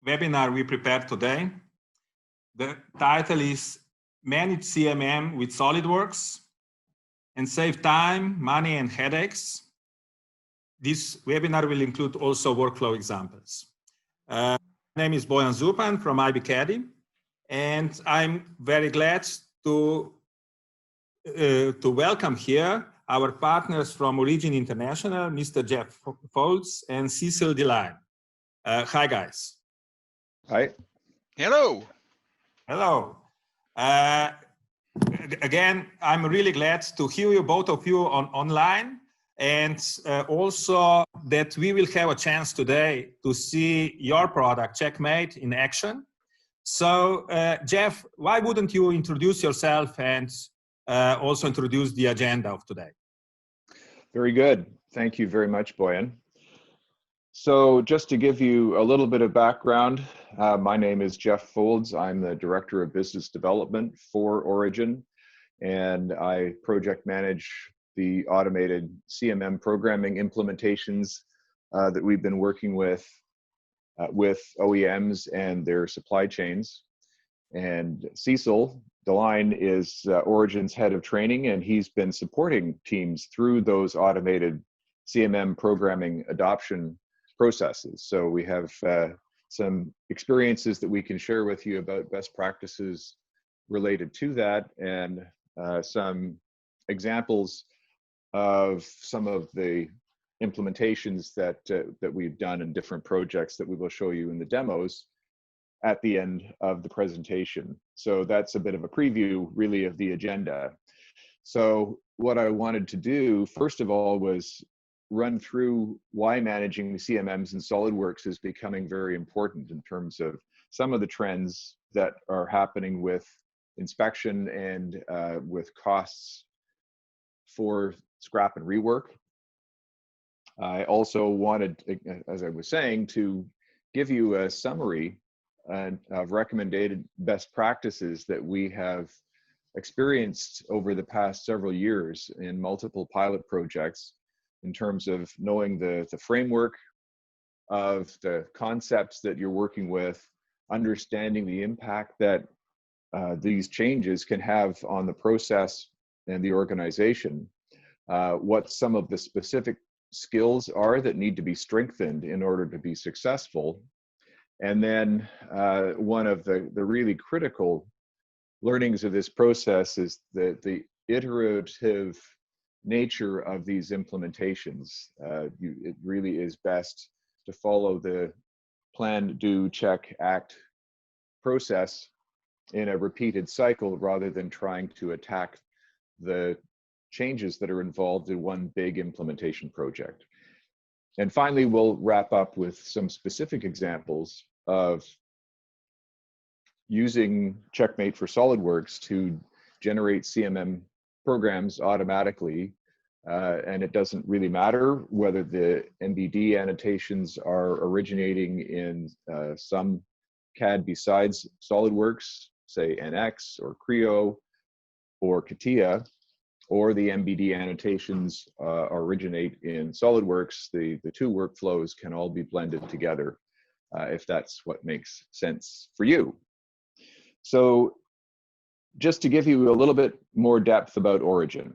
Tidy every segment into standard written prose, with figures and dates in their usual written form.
webinar we prepared today. The title is Manage CMM with SOLIDWORKS and Save Time, Money, and Headaches. This webinar will include also workflow examples. My name is Bojan Zupan from IB-CADDY, and I'm very glad to welcome here our partners from Origin International, Mr. Jeff Foltz and Cecil Deline. Hi, guys. Hi. Hello. Hello. Again, I'm really glad to hear you, both of you, online, and also that we will have a chance today to see your product, Checkmate, in action. So, Jeff, why wouldn't you introduce yourself and also introduce the agenda of today? Very good. Thank you very much, Bojan. So just to give you a little bit of background, my name is Jeff Foltz. I'm the Director of Business Development for Origin, and I project manage the automated CMM programming implementations that we've been working with OEMs and their supply chains. And Cecil Deline is Origin's head of training, and he's been supporting teams through those automated CMM programming adoption processes. So we have some experiences that we can share with you about best practices related to that, and some examples of some of the implementations that we've done in different projects that we will show you in the demos at the end of the presentation. So that's a bit of a preview, really, of the agenda. So what I wanted to do, first of all, was run through why managing the CMMs in SOLIDWORKS is becoming very important in terms of some of the trends that are happening with inspection and with costs for scrap and rework. I also wanted, as I was saying, to give you a summary of recommended best practices that we have experienced over the past several years in multiple pilot projects, in terms of knowing the framework of the concepts that you're working with, understanding the impact that these changes can have on the process and the organization, what some of the specific skills are that need to be strengthened in order to be successful. And then one of the really critical learnings of this process is the iterative nature of these implementations. It really is best to follow the plan, do, check, act process in a repeated cycle rather than trying to attack the changes that are involved in one big implementation project. And finally, we'll wrap up with some specific examples of using Checkmate for SOLIDWORKS to generate CMM programs automatically, and it doesn't really matter whether the MBD annotations are originating in some CAD besides SOLIDWORKS, say NX or Creo or CATIA, or the MBD annotations originate in SOLIDWORKS. The two workflows can all be blended together if that's what makes sense for you. So just to give you a little bit more depth about Origin.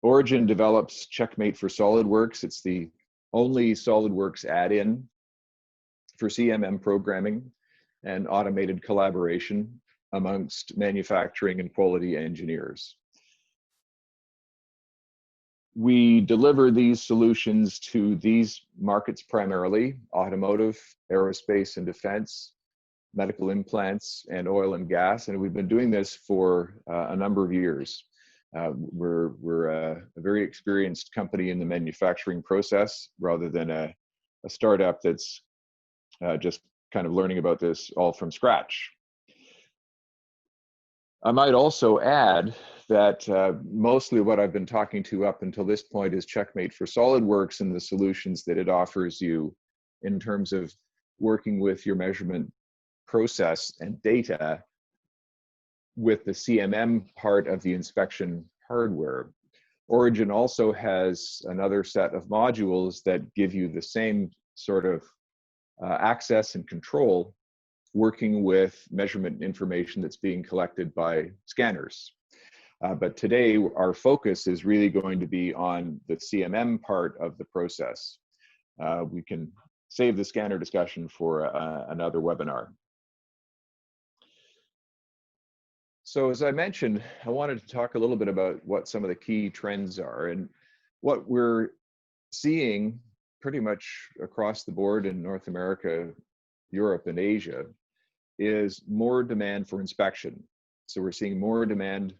Origin develops Checkmate for SOLIDWORKS. It's the only SOLIDWORKS add-in for CMM programming and automated collaboration amongst manufacturing and quality engineers. We deliver these solutions to these markets primarily: automotive, aerospace and defense, medical implants, and oil and gas. And we've been doing this for a number of years. We're a very experienced company in the manufacturing process rather than a startup that's just kind of learning about this all from scratch. I might also add that mostly what I've been talking to up until this point is Checkmate for SOLIDWORKS and the solutions that it offers you in terms of working with your measurement process and data with the CMM part of the inspection hardware. Origin also has another set of modules that give you the same sort of access and control working with measurement information that's being collected by scanners. But today, our focus is really going to be on the CMM part of the process. We can save the scanner discussion for another webinar. So as I mentioned, I wanted to talk a little bit about what some of the key trends are, and what we're seeing pretty much across the board in North America, Europe, and Asia is more demand for inspection. So we're seeing more demand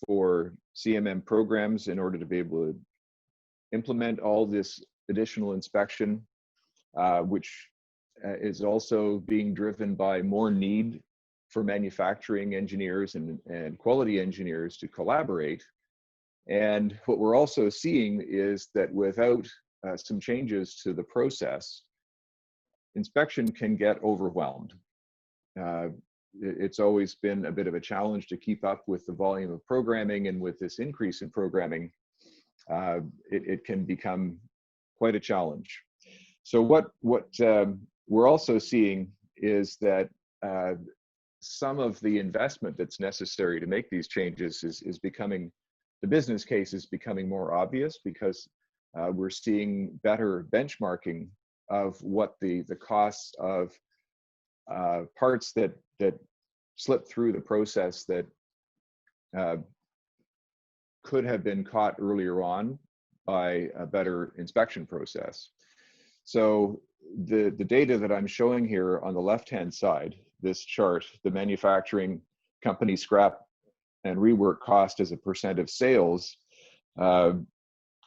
for CMM programs in order to be able to implement all this additional inspection, which is also being driven by more need for manufacturing engineers and quality engineers to collaborate. And what we're also seeing is that without some changes to the process, inspection can get overwhelmed. It's always been a bit of a challenge to keep up with the volume of programming, and with this increase in programming, it can become quite a challenge. So what we're also seeing is that some of the investment that's necessary to make these changes is becoming, the business case is becoming more obvious, because we're seeing better benchmarking of what the costs of parts that slip through the process that could have been caught earlier on by a better inspection process. So the data that I'm showing here on the left-hand side, this chart, the manufacturing company scrap and rework cost as a % of sales,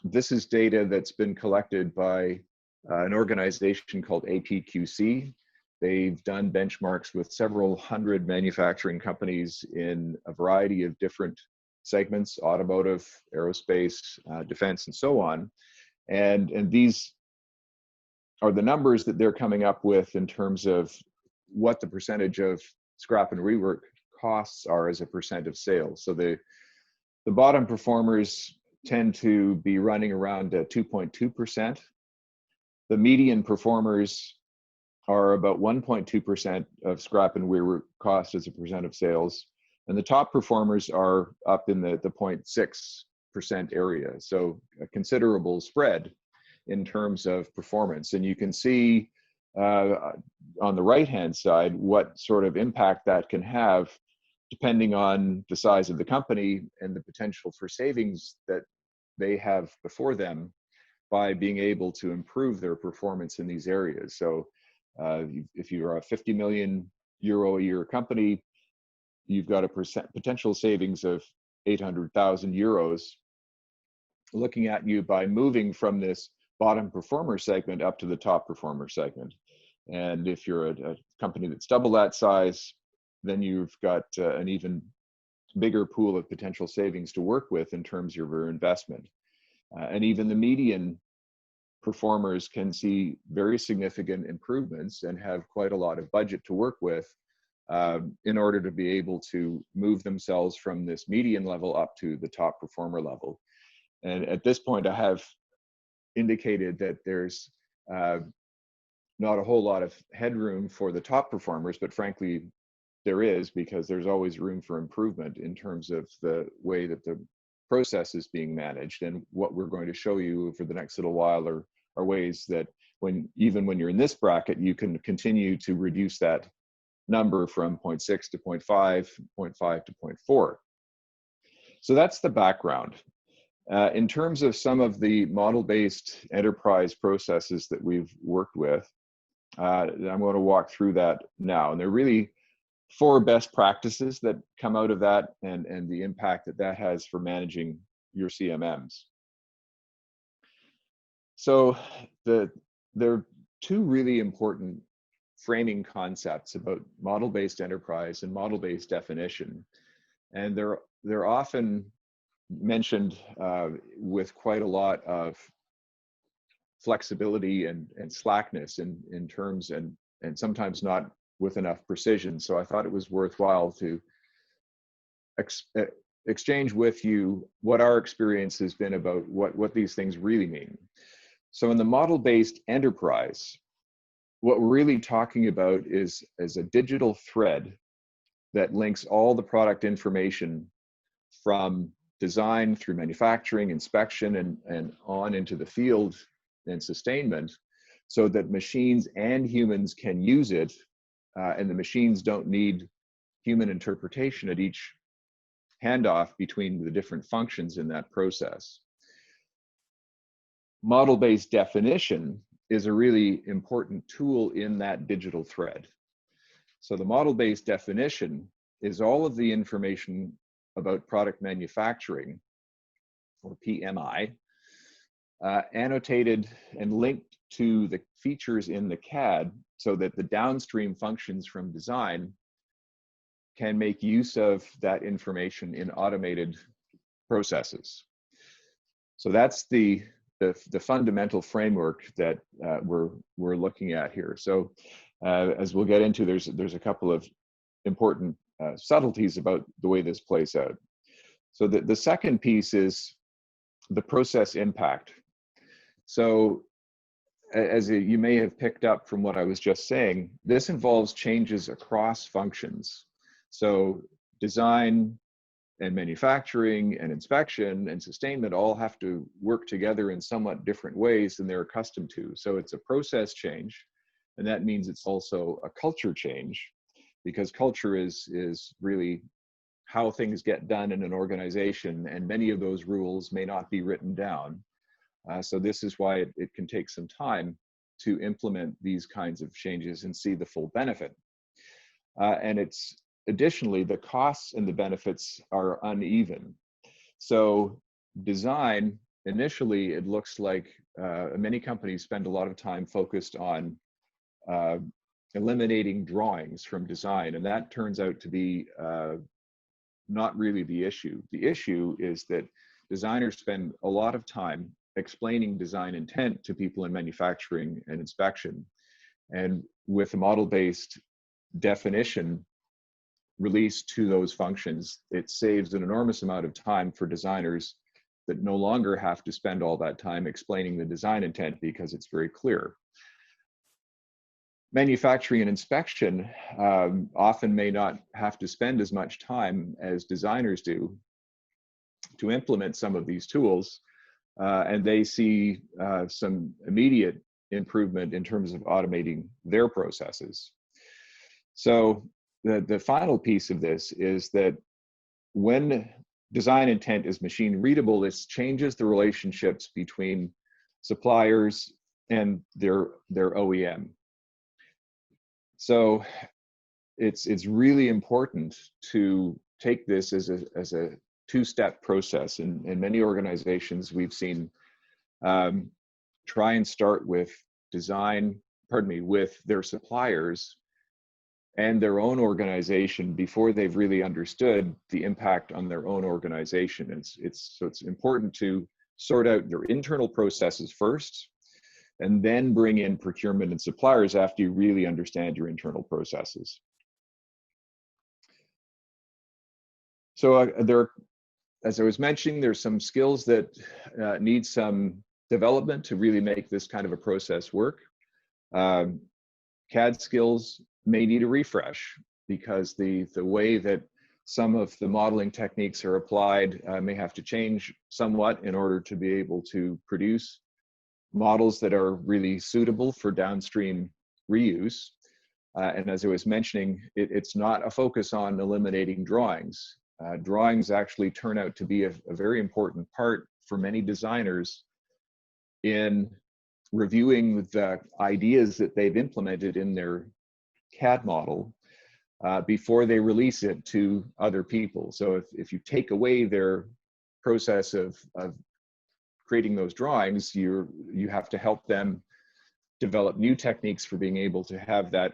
this is data that's been collected by an organization called APQC. They've done benchmarks with several hundred manufacturing companies in a variety of different segments: automotive, aerospace, defense, and so on. And these are the numbers that they're coming up with in terms of what the percentage of scrap and rework costs are as a % of sales. So the bottom performers tend to be running around 2.2%. The median performers are about 1.2% of scrap and rework cost as a % of sales. And the top performers are up in the 0.6% area. So a considerable spread in terms of performance. And you can see on the right-hand side what sort of impact that can have depending on the size of the company and the potential for savings that they have before them by being able to improve their performance in these areas. So if you're a 50 million euro a year company, you've got a potential savings of 800,000 euros looking at you by moving from this bottom performer segment up to the top performer segment. And if you're a company that's double that size, then you've got an even bigger pool of potential savings to work with in terms of your investment. And even the median performers can see very significant improvements and have quite a lot of budget to work with in order to be able to move themselves from this median level up to the top performer level. And at this point, I have indicated that there's not a whole lot of headroom for the top performers, but frankly, there is, because there's always room for improvement in terms of the way that the process is being managed. And what we're going to show you for the next little while are ways that even when you're in this bracket, you can continue to reduce that number from 0.6 to 0.5, 0.5 to 0.4. So that's the background. In terms of some of the model-based enterprise processes that we've worked with, I'm going to walk through that now. And they're really 4 best practices that come out of that, and the impact that that has for managing your CMMs. So there are 2 really important framing concepts about model-based enterprise and model-based definition. And they're often mentioned with quite a lot of flexibility and slackness in terms, and sometimes not with enough precision. So I thought it was worthwhile to exchange with you what our experience has been about what these things really mean. So in the model-based enterprise, what we're really talking about is a digital thread that links all the product information from design through manufacturing, inspection, and on into the field and sustainment, so that machines and humans can use it, and the machines don't need human interpretation at each handoff between the different functions in that process. Model-based definition is a really important tool in that digital thread. So the model-based definition is all of the information about product manufacturing, or PMI, annotated and linked to the features in the CAD so that the downstream functions from design can make use of that information in automated processes. So that's the fundamental framework that we're looking at here. So as we'll get into, there's a couple of important subtleties about the way this plays out. So the second piece is the process impact. So as you may have picked up from what I was just saying, this involves changes across functions. So design and manufacturing and inspection and sustainment all have to work together in somewhat different ways than they're accustomed to. So it's a process change, and that means it's also a culture change, because culture is really how things get done in an organization, and many of those rules may not be written down. So this is why it can take some time to implement these kinds of changes and see the full benefit. And it's additionally, the costs and the benefits are uneven. So design, initially, it looks like many companies spend a lot of time focused on eliminating drawings from design, and that turns out to be not really the issue. The issue is that designers spend a lot of time explaining design intent to people in manufacturing and inspection. And with a model-based definition released to those functions, it saves an enormous amount of time for designers that no longer have to spend all that time explaining the design intent because it's very clear. Manufacturing and inspection often may not have to spend as much time as designers do to implement some of these tools, and they see some immediate improvement in terms of automating their processes. So the final piece of this is that when design intent is machine readable, this changes the relationships between suppliers and their OEM. So it's really important to take this as a two-step process. In many organizations, we've seen try and start with with their suppliers and their own organization before they've really understood the impact on their own organization. So it's important to sort out your internal processes first, and then bring in procurement and suppliers after you really understand your internal processes. So as I was mentioning, there's some skills that need some development to really make this kind of a process work. CAD skills may need a refresh because the way that some of the modeling techniques are applied may have to change somewhat in order to be able to produce models that are really suitable for downstream reuse. And as I was mentioning, it's not a focus on eliminating drawings. Drawings actually turn out to be a very important part for many designers in reviewing the ideas that they've implemented in their CAD model before they release it to other people. So if you take away their process of creating those drawings, you have to help them develop new techniques for being able to have that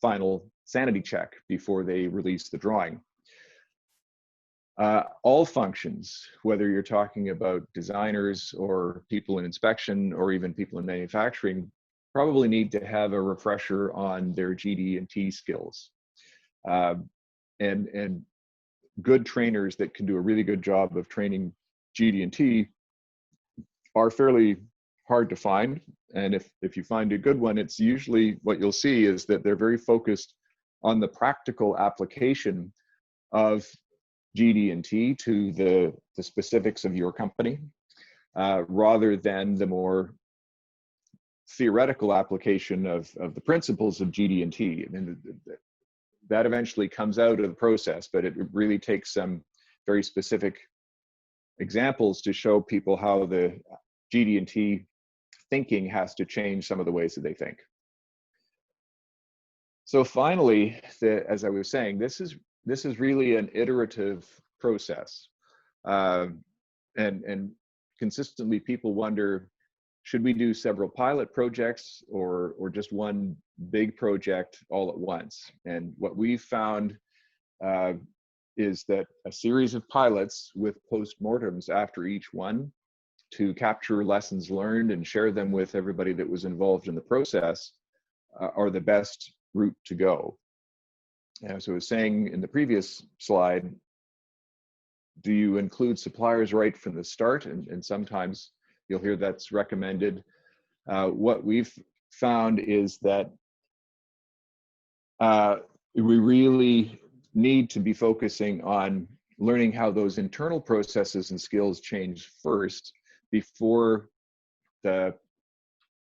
final sanity check before they release the drawing. All functions, whether you're talking about designers or people in inspection or even people in manufacturing, probably need to have a refresher on their GD&T skills. And good trainers that can do a really good job of training GD&T are fairly hard to find. And if you find a good one, it's usually what you'll see is that they're very focused on the practical application of GD&T to the specifics of your company, rather than the more theoretical application of the principles of GD&T. I mean, that eventually comes out of the process, but it really takes some very specific examples to show people how the GD&T thinking has to change some of the ways that they think. So finally, as I was saying, this is really an iterative process, and consistently people wonder, should we do several pilot projects or just one big project all at once? And what we've found is that a series of pilots with postmortems after each one to capture lessons learned and share them with everybody that was involved in the process are the best route to go. As I was saying in the previous slide, do you include suppliers right from the start? And sometimes you'll hear that's recommended. What we've found is that we really need to be focusing on learning how those internal processes and skills change first before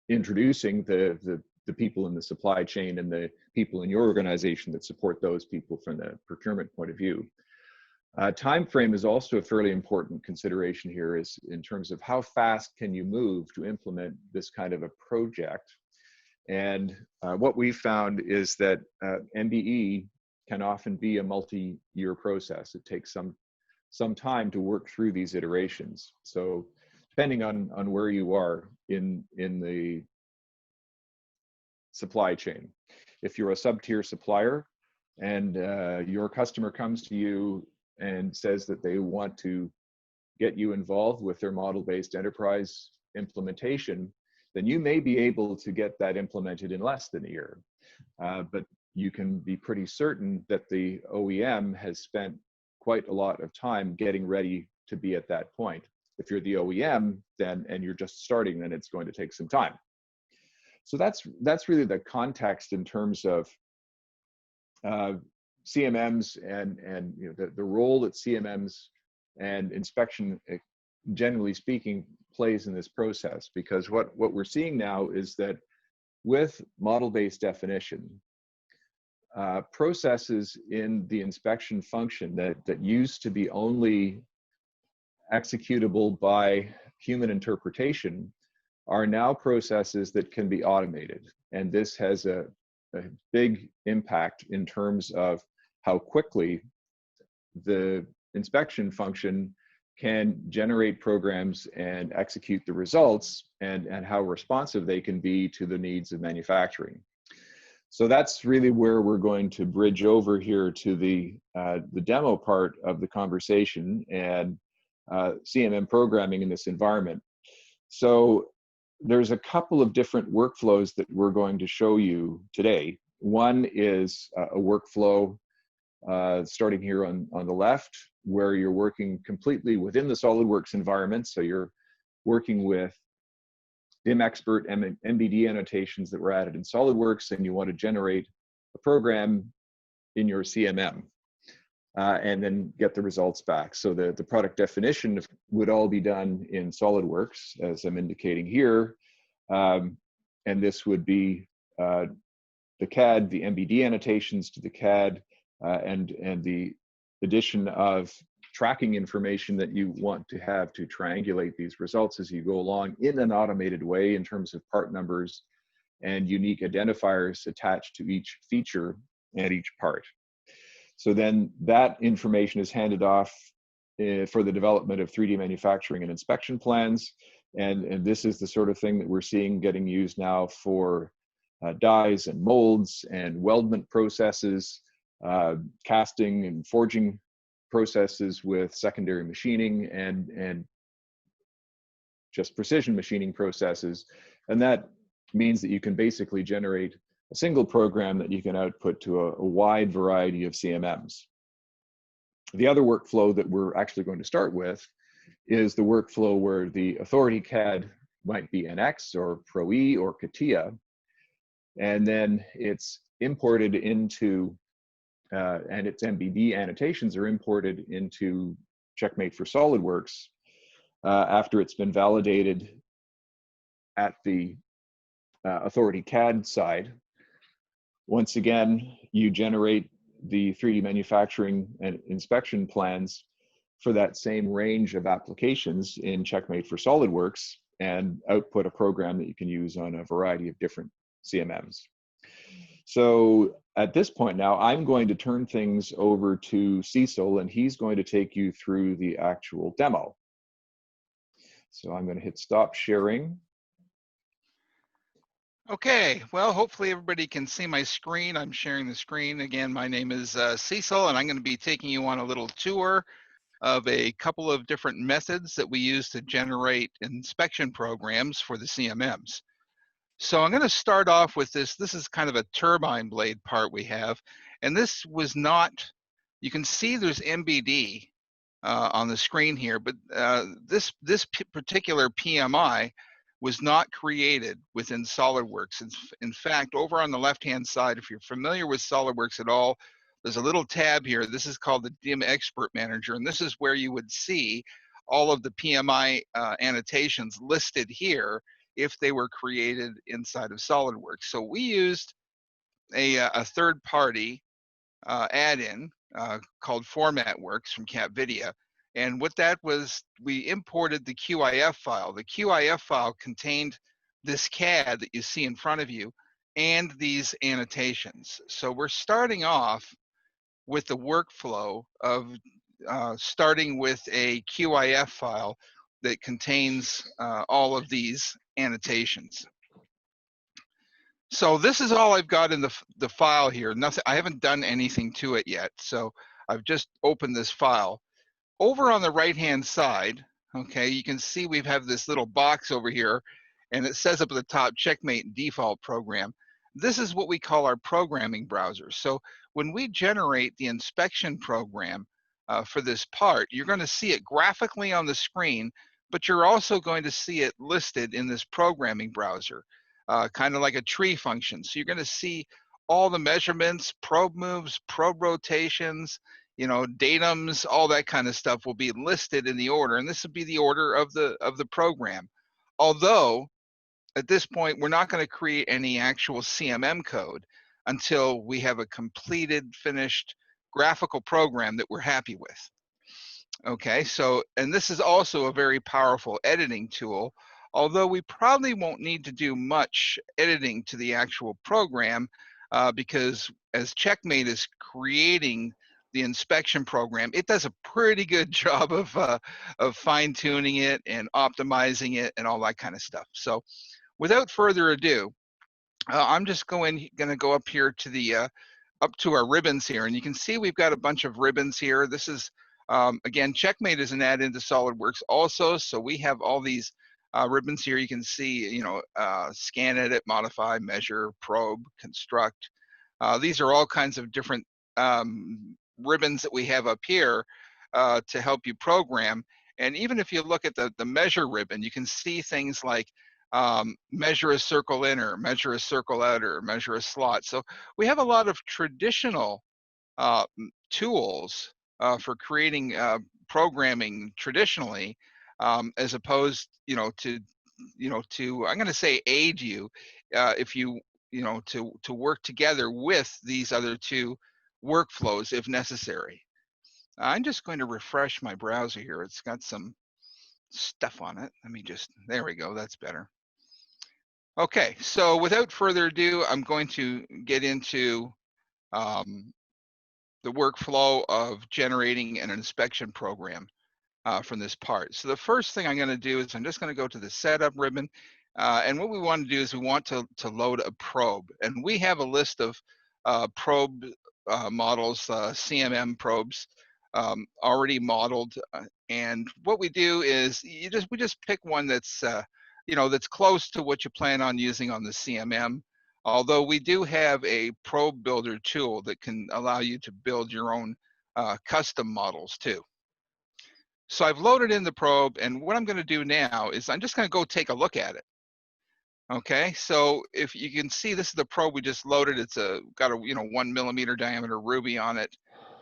introducing the people in the supply chain and the people in your organization that support those people from the procurement point of view. Time frame is also a fairly important consideration here, is in terms of how fast can you move to implement this kind of a project. And what we found is that MBE can often be a multi-year process. It takes some time to work through these iterations. So depending on where you are in the supply chain, if you're a sub-tier supplier and your customer comes to you and says that they want to get you involved with their model-based enterprise implementation, then you may be able to get that implemented in less than a year. But you can be pretty certain that the OEM has spent quite a lot of time getting ready to be at that point. If you're the OEM and you're just starting, then it's going to take some time. So that's really the context in terms of CMMs and you know, the role that CMMs and inspection, generally speaking, plays in this process. Because what we're seeing now is that with model-based definition, processes in the inspection function that used to be only executable by human interpretation are now processes that can be automated. And this has a big impact in terms of how quickly the inspection function can generate programs and execute the results, and how responsive they can be to the needs of manufacturing. So that's really where we're going to bridge over here to the demo part of the conversation and CMM programming in this environment. So there's a couple of different workflows that we're going to show you today. One is a workflow starting here on the left, where you're working completely within the SOLIDWORKS environment. So you're working with DimExpert and MBD annotations that were added in SOLIDWORKS, and you want to generate a program in your CMM and then get the results back. So the product definition would all be done in SOLIDWORKS, as I'm indicating here. And this would be the CAD, the MBD annotations to the CAD, and the addition of tracking information that you want to have to triangulate these results as you go along in an automated way in terms of part numbers and unique identifiers attached to each feature and each part. So then that information is handed off for the development of 3D manufacturing and inspection plans. And this is the sort of thing that we're seeing getting used now for dies and molds and weldment processes, casting and forging processes with secondary machining and just precision machining processes. And that means that you can basically generate a single program that you can output to a wide variety of CMMs. The other workflow that we're actually going to start with is the workflow where the authority CAD might be NX or Pro-E or CATIA. And then it's imported into, and its MBD annotations are imported into Checkmate for SolidWorks after it's been validated at the Authority CAD side. Once again, you generate the 3D manufacturing and inspection plans for that same range of applications in Checkmate for SolidWorks and output a program that you can use on a variety of different CMMs. So at this point now, I'm going to turn things over to Cecil, and he's going to take you through the actual demo. So I'm going to hit stop sharing. Okay, well, hopefully everybody can see my screen. I'm sharing the screen. Again, my name is Cecil, and I'm going to be taking you on a little tour of a couple of different methods that we use to generate inspection programs for the CMMs. So I'm going to start off with this. This is kind of a turbine blade part we have, and this was not, you can see there's MBD on the screen here, but this particular PMI was not created within SolidWorks. In fact, over on the left-hand side, if you're familiar with SolidWorks at all, there's a little tab here. This is called the DIM Expert Manager, and this is where you would see all of the PMI annotations listed here if they were created inside of SolidWorks. So we used a third-party add-in called FormatWorks from CapVidia. And what that was, we imported the QAF file. The QAF file contained this CAD that you see in front of you and these annotations. So we're starting off with the workflow of starting with a QAF file that contains all of these annotations. So this is all I've got in the file here. Nothing, I haven't done anything to it yet. So I've just opened this file. Over on the right-hand side, okay, you can see we have this little box over here, and it says up at the top, Checkmate Default Program. This is what we call our programming browser. So when we generate the inspection program for this part, you're going to see it graphically on the screen, but you're also going to see it listed in this programming browser, kind of like a tree function. So you're going to see all the measurements, probe moves, probe rotations, you know, datums, all that kind of stuff will be listed in the order, and this would be the order of the program. Although at this point we're not going to create any actual CMM code until we have a completed, finished graphical program that we're happy with. Okay, so, and this is also a very powerful editing tool, although we probably won't need to do much editing to the actual program because as Checkmate is creating the inspection program, it does a pretty good job of fine-tuning it and optimizing it and all that kind of stuff. So without further ado, I'm just going to go up here to the up to our ribbons here, and you can see we've got a bunch of ribbons here. This is again, Checkmate is an add-in to SolidWorks also, so we have all these ribbons here. You can see, you know, scan, edit, modify, measure, probe, construct. These are all kinds of different ribbons that we have up here to help you program. And even if you look at the measure ribbon, you can see things like measure a circle inner, measure a circle outer, measure a slot. So we have a lot of traditional tools for creating programming traditionally, as opposed, you know, to I'm going to say aid you if you to work together with these other two workflows if necessary. I'm just going to refresh my browser here. It's got some stuff on it. Let me just, there we go, that's better. Okay, so without further ado, I'm going to get into the workflow of generating an inspection program from this part. So the first thing I'm going to do is I'm just going to go to the setup ribbon. And what we want to do is we want to load a probe. And we have a list of probe models, CMM probes already modeled. And what we do is we just pick one that's that's close to what you plan on using on the CMM. Although we do have a probe builder tool that can allow you to build your own custom models too. So I've loaded in the probe, and what I'm going to do now is I'm just going to go take a look at it. Okay, so if you can see, this is the probe we just loaded. It's got a 1 millimeter diameter ruby on it,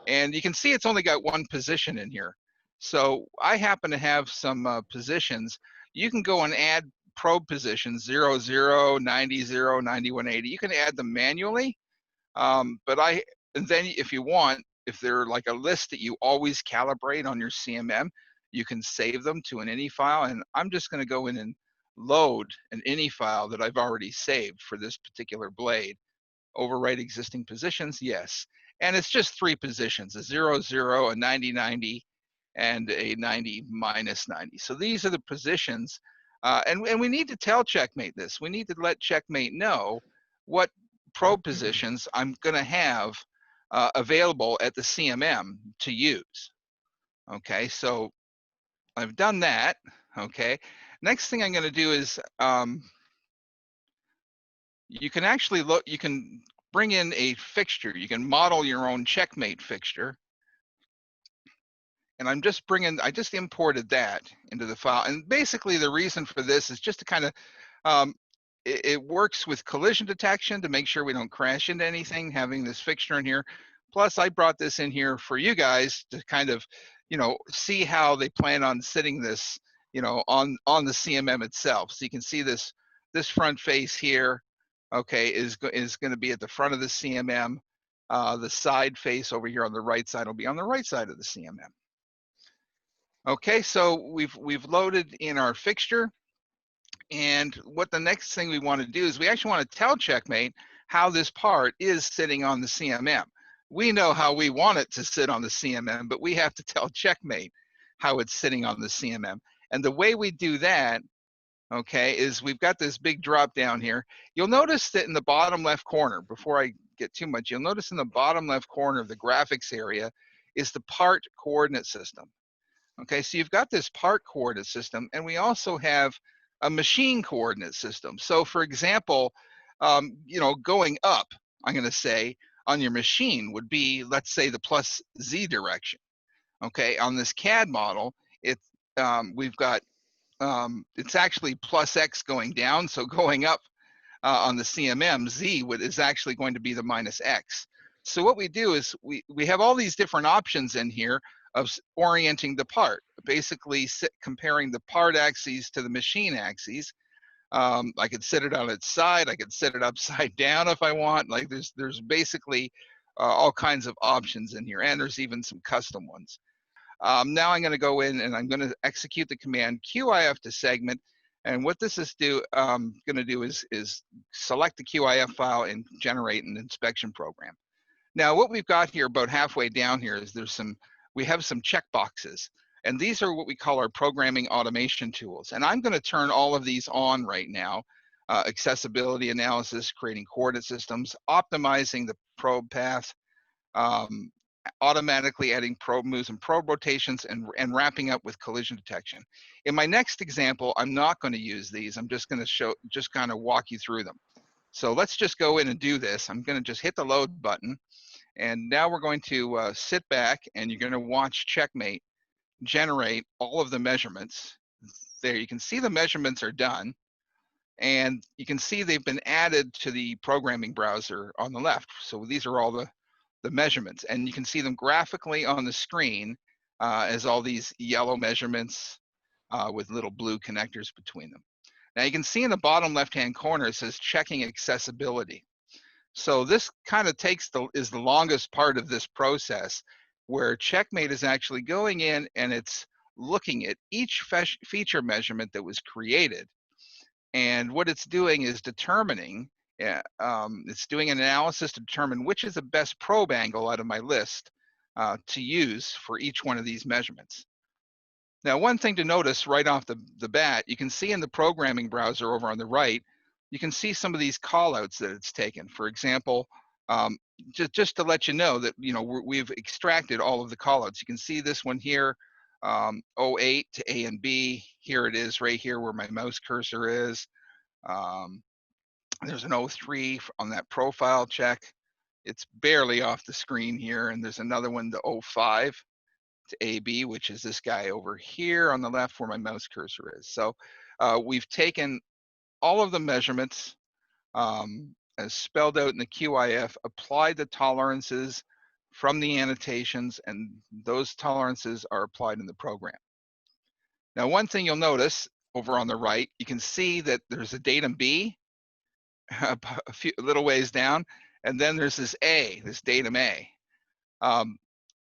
and you can see it's only got one position in here. So I happen to have some positions. You can go and add probe positions 0, 0, 90, 0, 91, 80. You can add them manually, and then if you want, if they're like a list that you always calibrate on your CMM, you can save them to an INI file. And I'm just going to go in and load an INI file that I've already saved for this particular blade. Overwrite existing positions, yes. And it's just 3 positions, a 0, 0, a 90, 90, and a 90 minus 90. So these are the positions. And we need to tell Checkmate this. We need to let Checkmate know what probe positions I'm going to have available at the CMM to use. Okay, so I've done that. Okay, next thing I'm going to do is you can actually look, you can bring in a fixture. You can model your own Checkmate fixture. And I just imported that into the file. And basically the reason for this is just to kind of, it works with collision detection to make sure we don't crash into anything, having this fixture in here. Plus I brought this in here for you guys to kind of, see how they plan on sitting this, on the CMM itself. So you can see this front face here, okay, is going to be at the front of the CMM. The side face over here on the right side will be on the right side of the CMM. Okay, so we've loaded in our fixture, and what the next thing we want to do is we actually want to tell Checkmate how this part is sitting on the CMM. We know how we want it to sit on the CMM, but we have to tell Checkmate how it's sitting on the CMM. And the way we do that, okay, is we've got this big drop down here. You'll notice that in the bottom left corner, before I get too much, you'll notice in the bottom left corner of the graphics area is the part coordinate system. Okay, so you've got this part coordinate system, and we also have a machine coordinate system. So for example, going up, I'm going to say, on your machine would be, let's say, the plus Z direction. Okay, on this CAD model, we've got, it's actually plus X going down, so going up on the CMM, Z is actually going to be the minus X. So what we do is we have all these different options in here of orienting the part, basically comparing the part axes to the machine axes. I could set it on its side, I could set it upside down if I want. Like there's basically all kinds of options in here, and there's even some custom ones. Now I'm going to go in and I'm going to execute the command QAF to segment. And what this is going to do is select the QAF file and generate an inspection program. Now what we've got here about halfway down here is we have some checkboxes, and these are what we call our programming automation tools. And I'm going to turn all of these on right now. Accessibility analysis, creating coordinate systems, optimizing the probe path, automatically adding probe moves and probe rotations, and wrapping up with collision detection. In my next example, I'm not going to use these. I'm just going to just kind of walk you through them. So let's just go in and do this. I'm going to just hit the load button. And now we're going to sit back, and you're going to watch Checkmate generate all of the measurements. There, you can see the measurements are done, and you can see they've been added to the programming browser on the left. So these are all the measurements, and you can see them graphically on the screen as all these yellow measurements with little blue connectors between them. Now you can see in the bottom left-hand corner, it says checking accessibility. So this kind of is the longest part of this process, where Checkmate is actually going in and it's looking at each feature measurement that was created. And what it's doing is determining, it's doing an analysis to determine which is the best probe angle out of my list to use for each one of these measurements. Now, one thing to notice right off the bat, you can see in the programming browser over on the right, you can see some of these callouts that it's taken. For example, just to let you know that we've extracted all of the callouts. You can see this one here, 08 to A and B. Here it is right here where my mouse cursor is. There's an 03 on that profile check. It's barely off the screen here, and there's another one, the 05. to AB, which is this guy over here on the left where my mouse cursor is. So we've taken all of the measurements as spelled out in the QIF, applied the tolerances from the annotations, and those tolerances are applied in the program. Now, one thing you'll notice over on the right, you can see that there's a datum B a little ways down, and then there's this A, this datum A.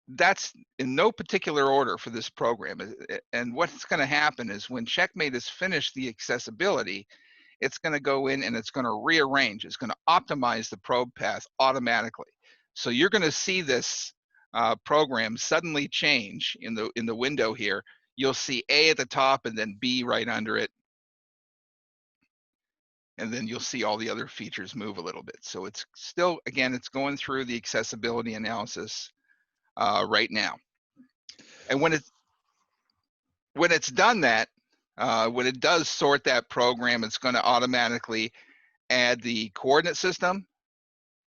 That's in no particular order for this program. And what's going to happen is when Checkmate has finished the accessibility, it's going to go in and it's going to rearrange. It's going to optimize the probe path automatically. So you're going to see this program suddenly change in the window here. You'll see A at the top and then B right under it. And then you'll see all the other features move a little bit. So it's still, again, it's going through the accessibility analysis right now. And when it's done that, when it does sort that program, it's going to automatically add the coordinate system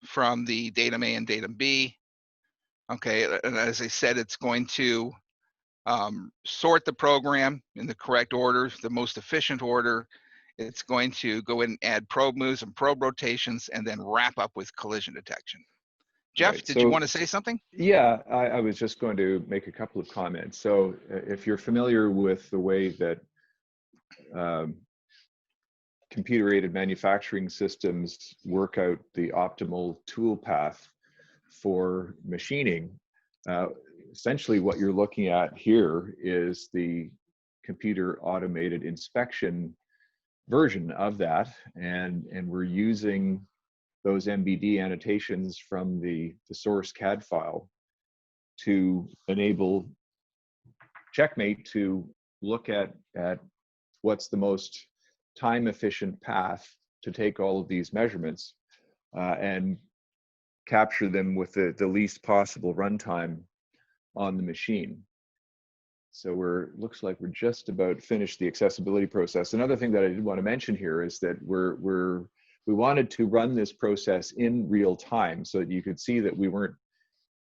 from the datum A and datum B. Okay, and as I said, it's going to sort the program in the correct order, the most efficient order. It's going to go in and add probe moves and probe rotations, and then wrap up with collision detection. Jeff, Right. did you want to say something? Yeah, I was just going to make a couple of comments. So if you're familiar with the way that computer-aided manufacturing systems work out the optimal tool path for machining, essentially what you're looking at here is the computer automated inspection version of that, and we're using those MBD annotations from the source CAD file to enable Checkmate to look at what's the most time efficient path to take all of these measurements and capture them with the least possible runtime on the machine. So looks like we're just about finished the accessibility process. Another thing that I did want to mention here is that we wanted to run this process in real time so that you could see that we weren't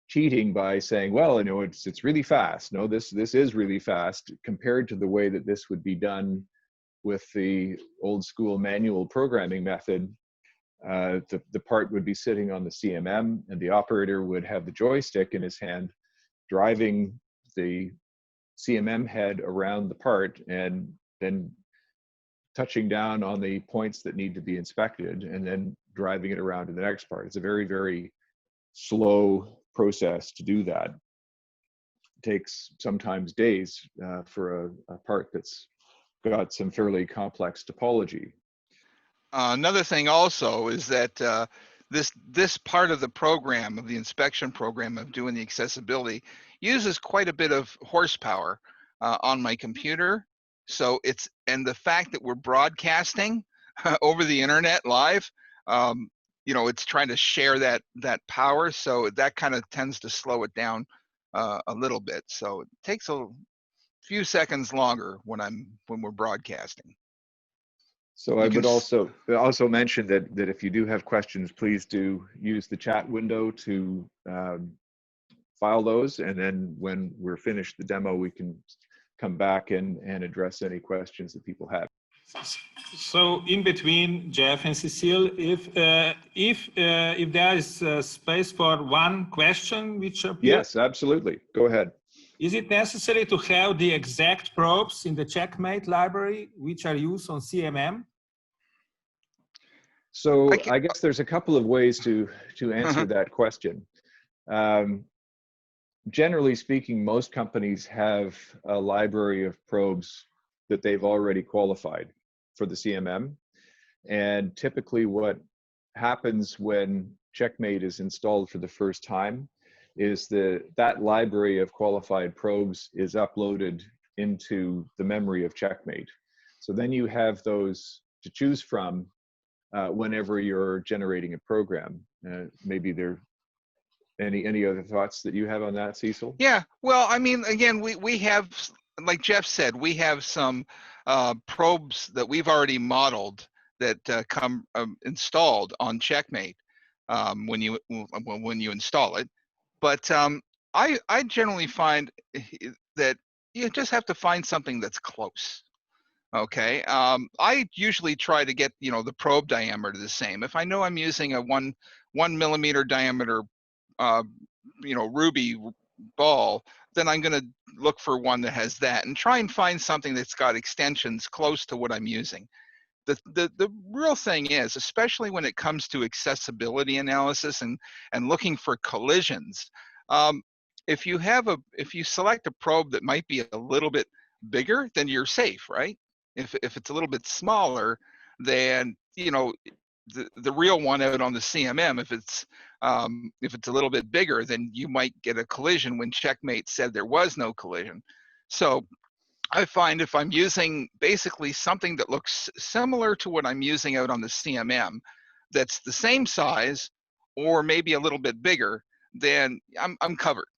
cheating by saying, well, you know, it's really fast. No, this is really fast compared to the way that this would be done with the old school manual programming method. The part would be sitting on the CMM, and the operator would have the joystick in his hand, driving the CMM head around the part, and then touching down on the points that need to be inspected, and then driving it around to the next part. It's a very, very slow process to do that. It takes sometimes days for a part that's got some fairly complex topology. Another thing also is that this part of the program, of the inspection program of doing the accessibility, uses quite a bit of horsepower on my computer. So and the fact that we're broadcasting over the internet live, you know, it's trying to share that power. So that kind of tends to slow it down a little bit. So it takes a few seconds longer when we're broadcasting. So I would also mention that if you do have questions, please do use the chat window to file those, and then when we're finished the demo, we can come back and address any questions that people have. So in between Jeff and Cecile, if there is space for one question, which appears, yes, absolutely, go ahead. Is it necessary to have the exact probes in the Checkmate library, which are used on CMM? So I guess there's a couple of ways to answer that question. Generally speaking, most companies have a library of probes that they've already qualified for the CMM. And typically what happens when Checkmate is installed for the first time is that library of qualified probes is uploaded into the memory of Checkmate. So then you have those to choose from whenever you're generating a program. Maybe there any other thoughts that you have on that, Cecil? Yeah, well, I mean, again, we have, like Jeff said, we have some probes that we've already modeled that come installed on Checkmate when you install it. But I generally find that you just have to find something that's close. Okay, I usually try to get the probe diameter the same. If I know I'm using a 1 millimeter diameter ruby ball, then I'm going to look for one that has that and try and find something that's got extensions close to what I'm using. The real thing is, especially when it comes to accessibility analysis and looking for collisions, if you select a probe that might be a little bit bigger, then you're safe, right? If it's a little bit smaller, then the real one out on the CMM, if it's a little bit bigger, then you might get a collision when Checkmate said there was no collision. So I find if I'm using basically something that looks similar to what I'm using out on the CMM, that's the same size or maybe a little bit bigger, then I'm covered.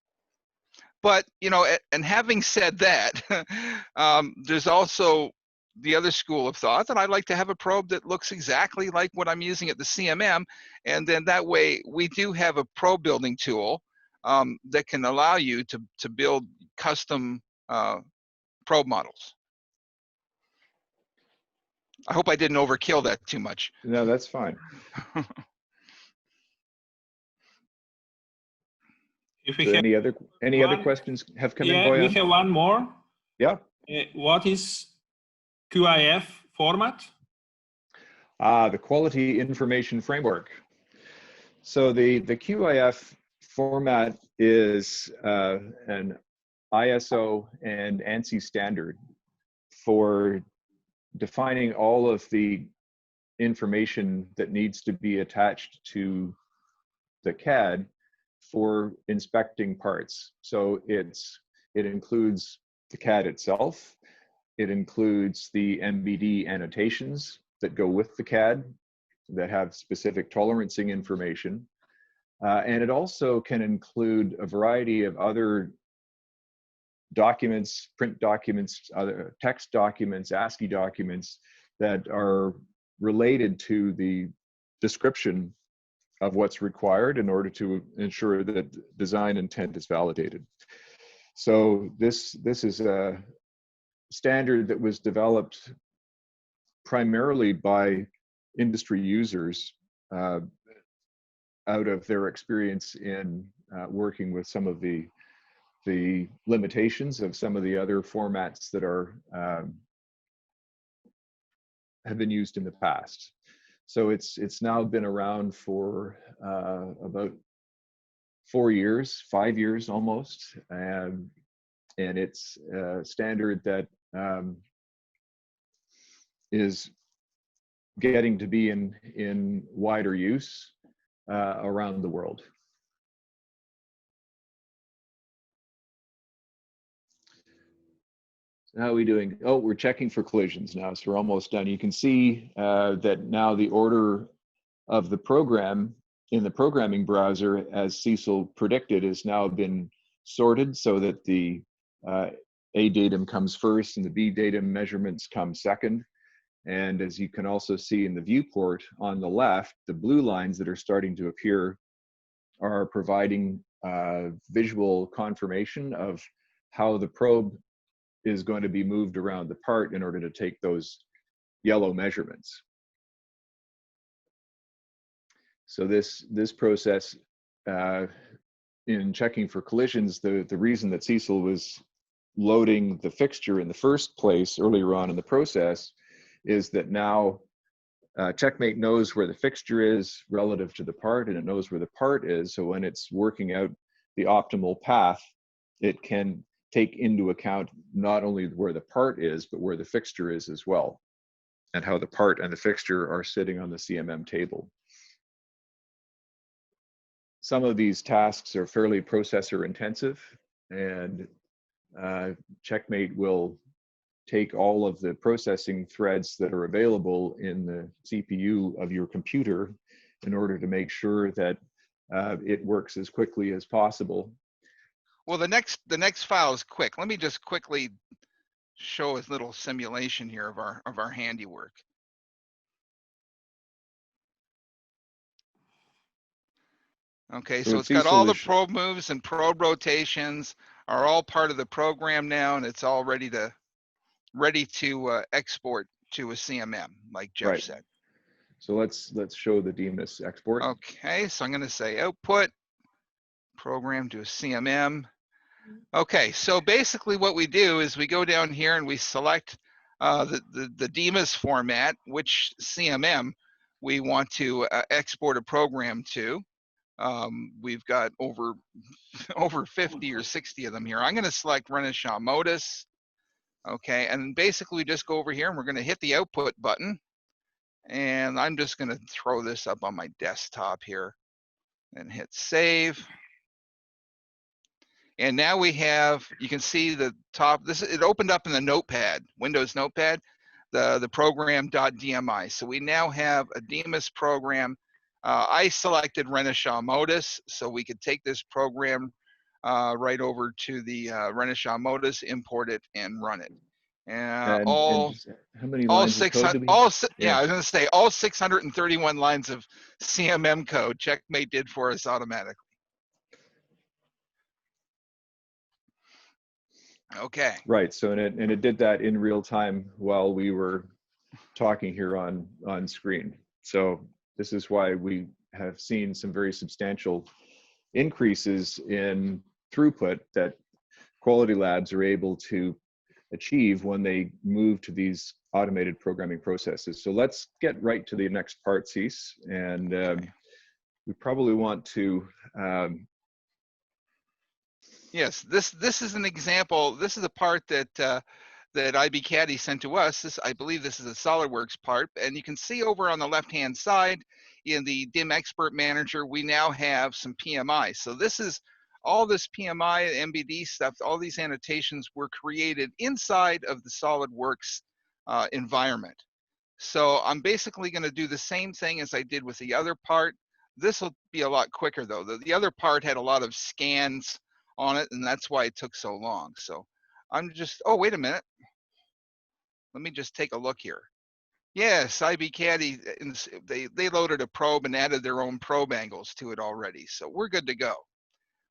But and having said that, there's also the other school of thought that I like to have a probe that looks exactly like what I'm using at the CMM, and then that way we do have a probe building tool that can allow you to build custom probe models. I hope I didn't overkill that too much. No, that's fine. If we So have any other questions have come in, Boyan? we have one more. Yeah. What is QAF format? The Quality Information Framework. So the QAF format is an ISO and ANSI standard for defining all of the information that needs to be attached to the CAD for inspecting parts. So it includes the CAD itself. It includes the MBD annotations that go with the CAD that have specific tolerancing information. And it also can include a variety of other documents, print documents, other text documents, ASCII documents that are related to the description of what's required in order to ensure that design intent is validated. So this is a standard that was developed primarily by industry users out of their experience in working with some of the limitations of some of the other formats that are have been used in the past. So it's now been around for about 5 years almost, and it's a standard that is getting to be in wider use around the world. So how are we doing? Oh, we're checking for collisions now, so we're almost done. You can see that now the order of the program in the programming browser, as Cecil predicted, has now been sorted so that the A datum comes first and the B datum measurements come second. And as you can also see in the viewport on the left, the blue lines that are starting to appear are providing visual confirmation of how the probe is going to be moved around the part in order to take those yellow measurements. So this process in checking for collisions, the reason that Cecil was loading the fixture in the first place earlier on in the process is that now Checkmate knows where the fixture is relative to the part, and it knows where the part is. So when it's working out the optimal path, it can take into account not only where the part is, but where the fixture is as well, and how the part and the fixture are sitting on the CMM table. Some of these tasks are fairly processor intensive, and Checkmate will take all of the processing threads that are available in the CPU of your computer in order to make sure that it works as quickly as possible. Well, the next file is quick. Let me just quickly show a little simulation here of our handiwork. Okay, So so with it's got all CSOL the is probe moves and probe rotations are all part of the program now, and it's all ready to export to a CMM, like Jeff right. said. So let's show the DeMAS export. Okay, so I'm going to say output, program to a CMM. Okay, so basically what we do is we go down here and we select the DeMAS format, which CMM we want to export a program to. We've got over 50 or 60 of them here. I'm going to select Renaissance Modus. Okay, and basically we just go over here and we're going to hit the output button. And I'm just going to throw this up on my desktop here and hit save. And now we have, you can see the top, it opened up in the notepad, Windows notepad, the program.dmi. So we now have a DeMAS program. I selected Renaissance Modus, so we could take this program right over to the Renaissance Modus, import it, and run it. And how many lines of code do we have? Yeah, I was going to say all 631 lines of CMM code Checkmate did for us automatically. Okay. Right. So and it did that in real time while we were talking here on screen. So this is why we have seen some very substantial increases in throughput that quality labs are able to achieve when they move to these automated programming processes. So let's get right to the next part, Cease, and we probably want to. Yes, this is an example. This is a part that that IB-CADDY sent to us. I believe this is a SolidWorks part, and you can see over on the left-hand side in the DIM Expert Manager, we now have some PMI. So this is all this PMI, MBD stuff, all these annotations were created inside of the SolidWorks environment. So I'm basically going to do the same thing as I did with the other part. This will be a lot quicker though. The other part had a lot of scans on it, and that's why it took so long. So I'm just, oh, wait a minute. Let me just take a look here. Yes, IB-CADDY, they loaded a probe and added their own probe angles to it already. So we're good to go.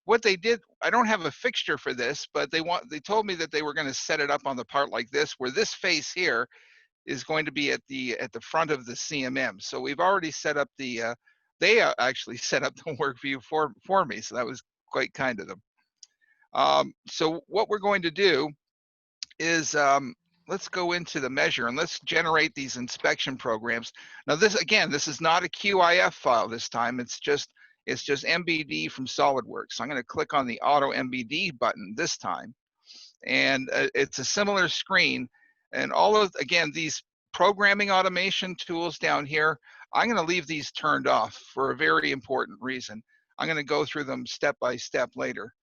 What they did, I don't have a fixture for this, but they told me that they were going to set it up on the part like this, where this face here is going to be at the front of the CMM. So we've already set up the, they actually set up the work view for me. So that was quite kind of them. So what we're going to do is let's go into the measure and let's generate these inspection programs. Now this, again, this is not a QAF file this time. It's just MBD from SolidWorks. So I'm going to click on the Auto MBD button this time. And it's a similar screen. And all of, again, these programming automation tools down here, I'm going to leave these turned off for a very important reason. I'm going to go through them step by step later.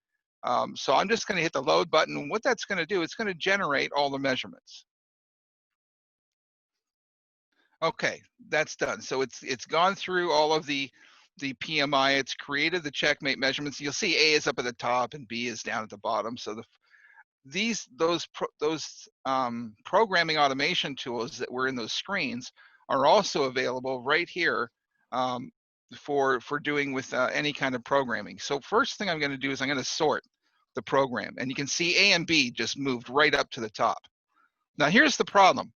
So I'm just going to hit the load button. And what that's going to do, it's going to generate all the measurements. Okay, that's done. So it's gone through all of the PMI. It's created the Checkmate measurements. You'll see A is up at the top and B is down at the bottom. So those programming automation tools that were in those screens are also available right here for doing with any kind of programming. So first thing I'm going to do is I'm going to sort the program, and you can see A and B just moved right up to the top. Now here's the problem.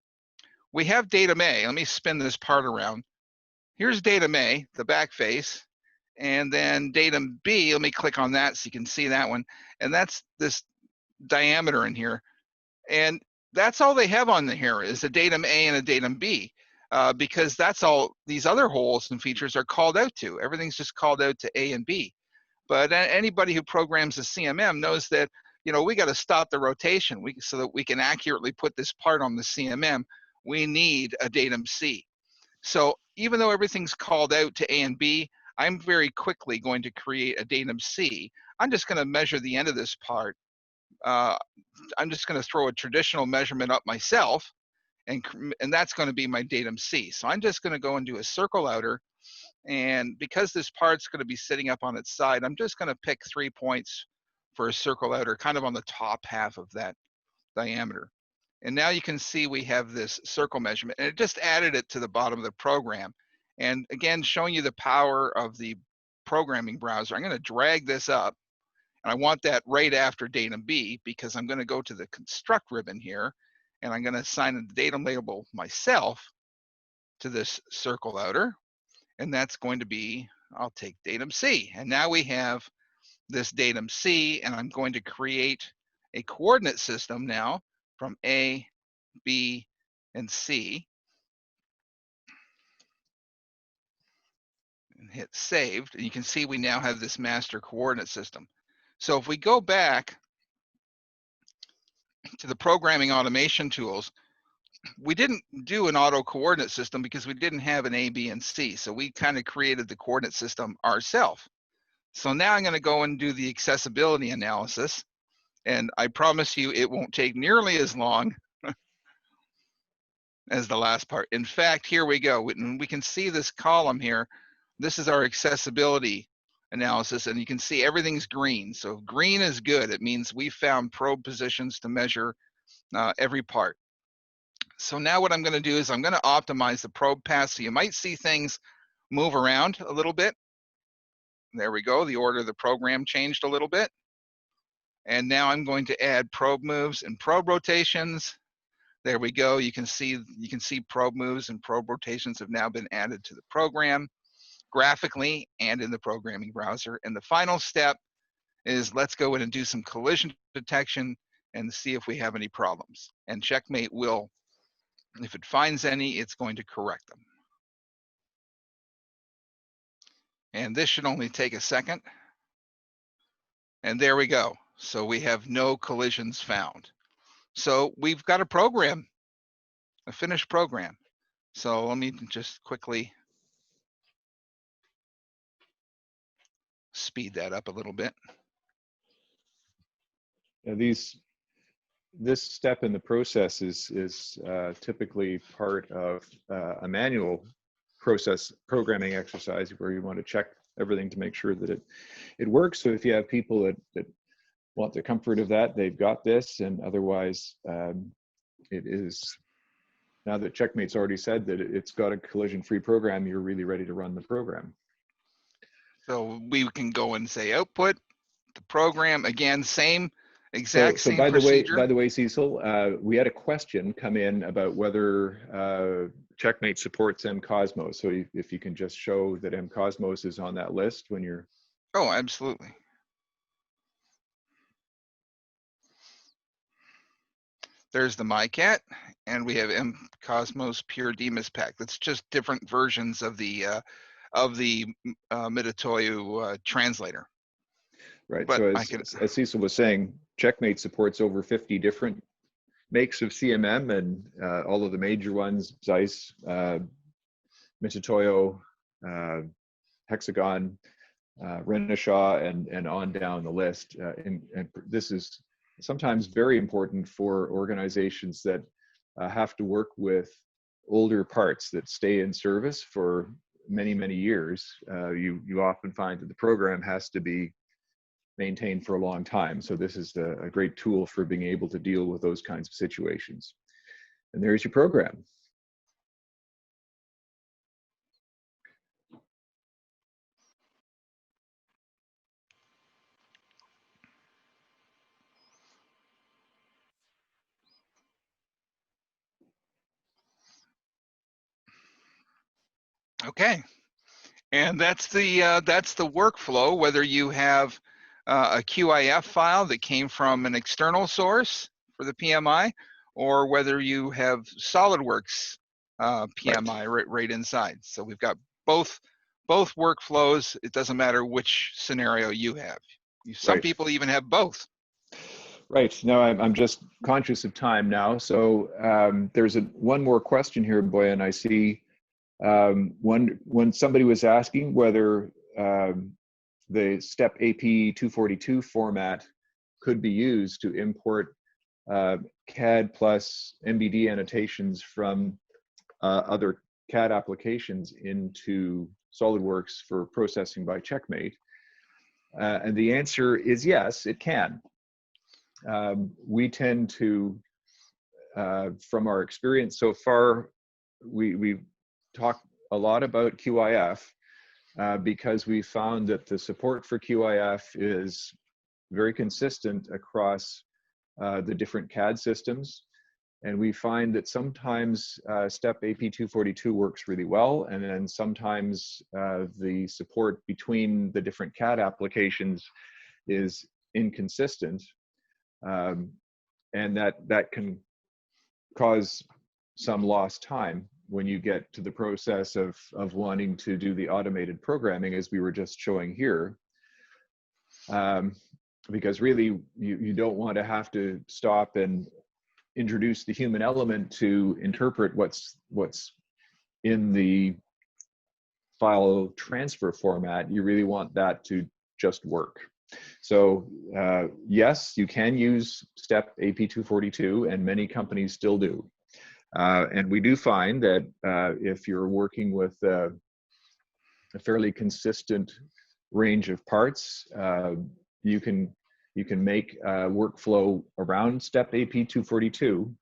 We have datum A. Let me spin this part around. Here's datum A, the back face, and then datum B. Let me click on that so you can see that one. And that's this diameter in here. And that's all they have on here is a datum A and a datum B, because that's all these other holes and features are called out to. Everything's just called out to A and B. But anybody who programs a CMM knows that, you know, we got to stop the rotation so that we can accurately put this part on the CMM. We need a datum C. So even though everything's called out to A and B, I'm very quickly going to create a datum C. I'm just going to measure the end of this part. I'm just going to throw a traditional measurement up myself, and that's going to be my datum C. So I'm just going to go and do a circle outer. And because this part's going to be sitting up on its side, I'm just going to pick 3 points for a circle outer, kind of on the top half of that diameter. And now you can see we have this circle measurement, and it just added it to the bottom of the program. And again, showing you the power of the programming browser. I'm going to drag this up, and I want that right after datum B, because I'm going to go to the construct ribbon here, and I'm going to assign a datum label myself to this circle outer, and that's going to be, I'll take datum C. And now we have this datum C, and I'm going to create a coordinate system now from A, B, and C, and hit saved, and you can see we now have this master coordinate system. So if we go back to the programming automation tools, we didn't do an auto coordinate system because we didn't have an A, B, and C. So we kind of created the coordinate system ourselves. So now I'm going to go and do the accessibility analysis. And I promise you it won't take nearly as long as the last part. In fact, here we go. We can see this column here. This is our accessibility analysis, and you can see everything's green. So green is good. It means we found probe positions to measure every part. So now what I'm going to do is I'm going to optimize the probe path. So you might see things move around a little bit. There we go. The order of the program changed a little bit. And now I'm going to add probe moves and probe rotations. There we go. You can see probe moves and probe rotations have now been added to the program graphically and in the programming browser. And the final step is let's go in and do some collision detection and see if we have any problems. And Checkmate will, if it finds any, it's going to correct them. And this should only take a second. And there we go. So we have no collisions found. So we've got a program, a finished program. So let me just quickly speed that up a little bit. Now this step in the process is typically part of a manual process programming exercise where you want to check everything to make sure that it works. So if you have people that want the comfort of that, they've got this, and otherwise it is, now that Checkmate's already said that it's got a collision-free program, you're really ready to run the program. So we can go and say output, the program, again, same exact same by procedure. By the way, Cecil, we had a question come in about whether Checkmate supports mCosmos. So if you can just show that mCosmos is on that list when you're. Oh, absolutely. There's the MyCat, and we have mCosmos Pure DeMAS Pack. That's just different versions of the Mitutoyo translator. Right. But so as Cecil was saying, Checkmate supports over 50 different makes of CMM, and all of the major ones: Zeiss, Mitutoyo, Hexagon, Renishaw, and on down the list. And this is sometimes very important for organizations that have to work with older parts that stay in service for many, many years. You often find that the program has to be maintained for a long time. So this is a great tool for being able to deal with those kinds of situations. And there's your program. okay, and that's the workflow. Whether you have a QAF file that came from an external source for the PMI, or whether you have SOLIDWORKS PMI right inside. So we've got both workflows. It doesn't matter which scenario you have. Some people even have both. Right. Now I'm just conscious of time now. So there's one more question here, Boyan. I see when somebody was asking whether the STEP AP 242 format could be used to import CAD plus MBD annotations from other CAD applications into SOLIDWORKS for processing by Checkmate. And the answer is yes, it can. We tend to, from our experience so far, we've talked a lot about QAF. because we found that the support for QAF is very consistent across the different CAD systems. And we find that sometimes step AP242 works really well, and then sometimes the support between the different CAD applications is inconsistent. And that can cause some lost time when you get to the process of wanting to do the automated programming, as we were just showing here. Because really, you don't want to have to stop and introduce the human element to interpret what's in the file transfer format. You really want that to just work. So yes, you can use step AP242, and many companies still do. And we do find that if you're working with a fairly consistent range of parts, you can make a workflow around step AP242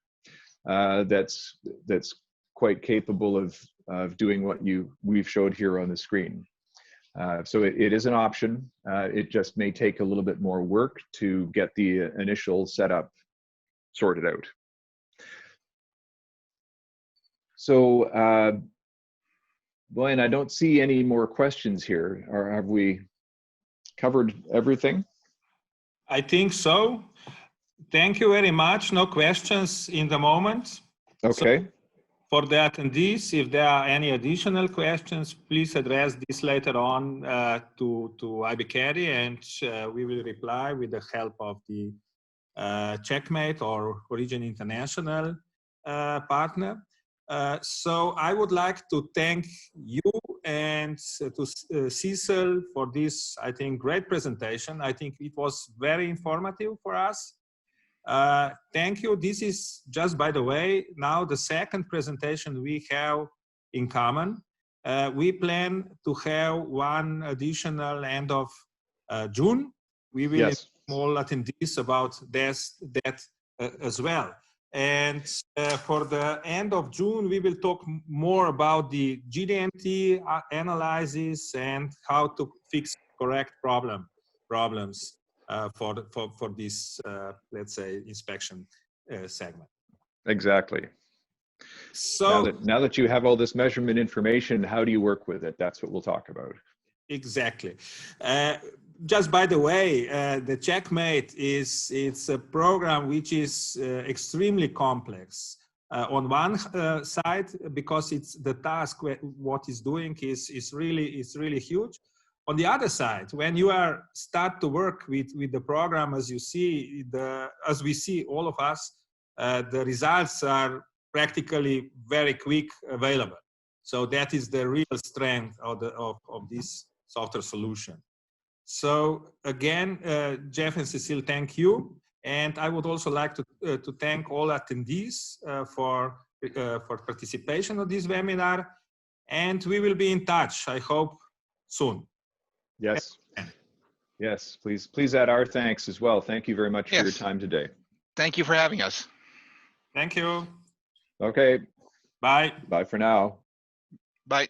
that's quite capable of doing what we've showed here on the screen. So it is an option. It just may take a little bit more work to get the initial setup sorted out. So, Blaine, I don't see any more questions here. Or have we covered everything? I think so. Thank you very much. No questions in the moment. Okay. So for the attendees, if there are any additional questions, please address this later on to IB-CADDY, and we will reply with the help of the Checkmate or Origin International partner. So I would like to thank you and to Cecil for this, I think, great presentation. I think it was very informative for us. Thank you. This is just, by the way, now the second presentation we have in common. We plan to have one additional end of June. We will inform all attendees about that as well. And for the end of June, we will talk more about the GD&T analysis and how to fix correct problems for this, let's say, inspection segment. Exactly. So now that you have all this measurement information, how do you work with it? That's what we'll talk about. Exactly. Just by the way, the Checkmate it's a program which is extremely complex. On one side, because it's the task what it's doing is really huge. On the other side, when you start to work with the program, as you see, as we see all of us, the results are practically very quick available. So that is the real strength of this software solution. So again, Jeff and Cecile, thank you. And I would also like to thank all attendees for participation of this webinar. And we will be in touch, I hope, soon. Yes. Yes, please add our thanks as well. Thank you very much for your time today. Thank you for having us. Thank you. Okay. Bye. Bye for now. Bye.